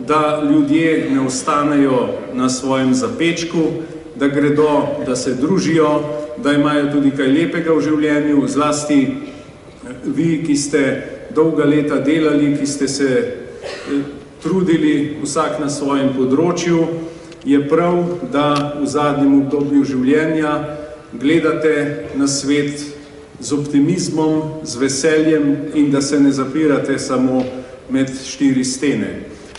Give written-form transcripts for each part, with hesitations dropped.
da ljudje ne ostanejo na svojem zapečku, da gredo, da se družijo, da imajo tudi kaj lepega v življenju, zlasti vi, ki ste dolga leta delali, ki ste se trudili vsak na svojem področju, je prav, da v zadnjem obdobju življenja gledate na svet z optimizmom, z veseljem in da se ne zapirate samo med štiri stene.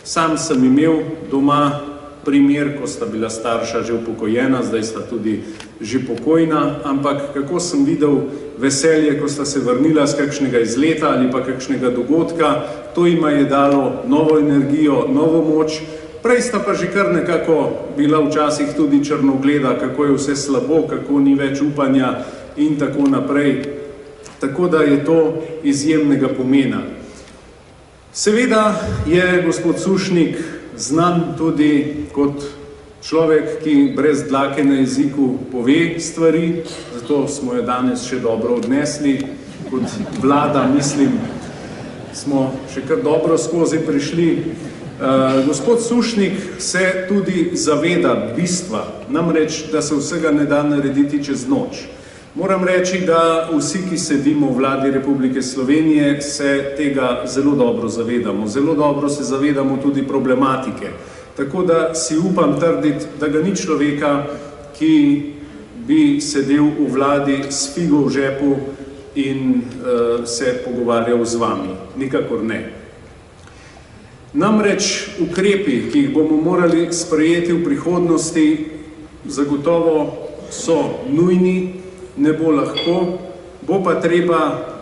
Sam sem imel doma primer, ko sta bila starša že upokojena, zdaj sta tudi že pokojna, ampak kako sem videl veselje, ko sta se vrnila z kakšnega izleta ali pa kakšnega dogodka, to jima je dalo novo energijo, novo moč. Prej sta pa že kar nekako bila včasih tudi črnogleda, kako je vse slabo, kako ni več upanja in tako naprej. Tako da je to izjemnega pomena. Seveda je gospod Sušnik znan tudi kot človek, ki brez dlake na jeziku pove stvari, zato smo jo danes še dobro odnesli. Kot vlada, mislim, smo še kar dobro skozi prišli. Gospod Sušnik se tudi zaveda bistva, namreč, da se vsega ne da narediti čez noč. Moram reči, da vsi, ki sedimo v vladi Republike Slovenije, se tega zelo dobro zavedamo. Zelo dobro se zavedamo tudi problematike. Tako da si upam trditi, da ga ni človeka, ki bi sedel v vladi s figo v žepu in se pogovarjal z vami. Nikakor ne. Namreč ukrepi, ki jih bomo morali sprejeti v prihodnosti, zagotovo so nujni, ne bo lahko, bo pa treba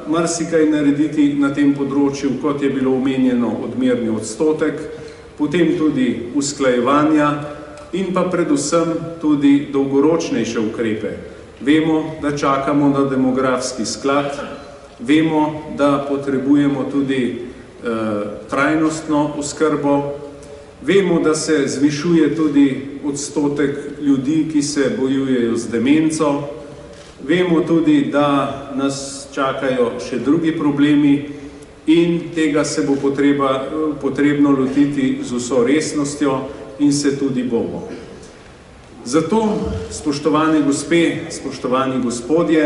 marsikaj narediti na tem področju, kot je bilo omenjeno, odmerni odstotek, potem tudi usklajevanja in pa predvsem tudi dolgoročnejše ukrepe. Vemo, da čakamo na demografski sklad, vemo, da potrebujemo tudi trajnostno oskrbo, vemo, da se zvišuje tudi odstotek ljudi, ki se bojujejo z demenco, vemo tudi, da nas čakajo še drugi problemi in tega se bo potrebno lotiti z vso resnostjo in se tudi bomo. Zato, spoštovane gospe, spoštovani gospodje,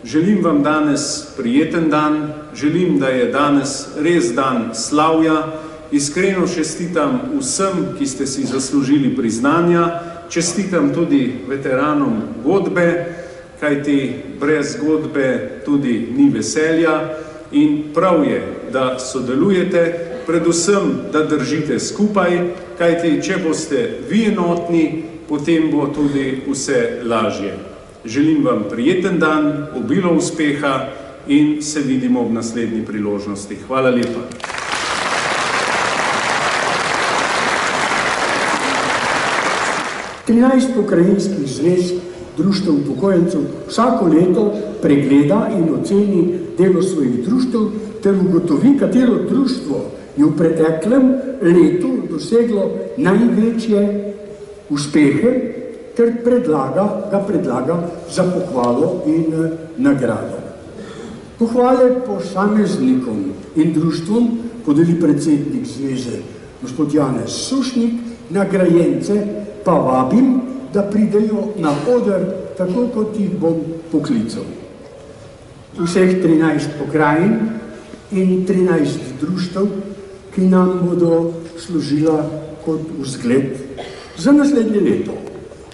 želim vam danes prijeten dan, želim, da je danes res dan slavja, iskreno čestitam vsem, ki ste si zaslužili priznanja, čestitam tudi veteranom godbe, kajti brez godbe tudi ni veselja in prav je, da sodelujete, predvsem, da držite skupaj, kajti če boste vi enotni, potem bo tudi vse lažje. Želim vam prijeten dan, obilo uspeha in se vidimo v naslednji priložnosti. Hvala lepa. Trinajst pokrajinskih zvez društev upokojencev vsako leto pregleda in oceni delo svojih društev ter ugotovi, katero društvo je v preteklem letu doseglo največje uspehe ter ga predlaga za pohvalo in nagrado. Pohvale posameznikom in društvom podeli predsednik zveze gospod Janez Sušnik, nagrajence pa vabim, da pridejo na oder, tako kot jih bom poklical. Vseh 13 pokrajin in 13 društev, ki nam bodo služila kot vzgled za naslednje leto.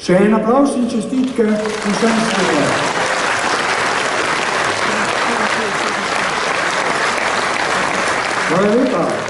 Še en aplavz in čestitke vsem skupaj. Hvala lepa.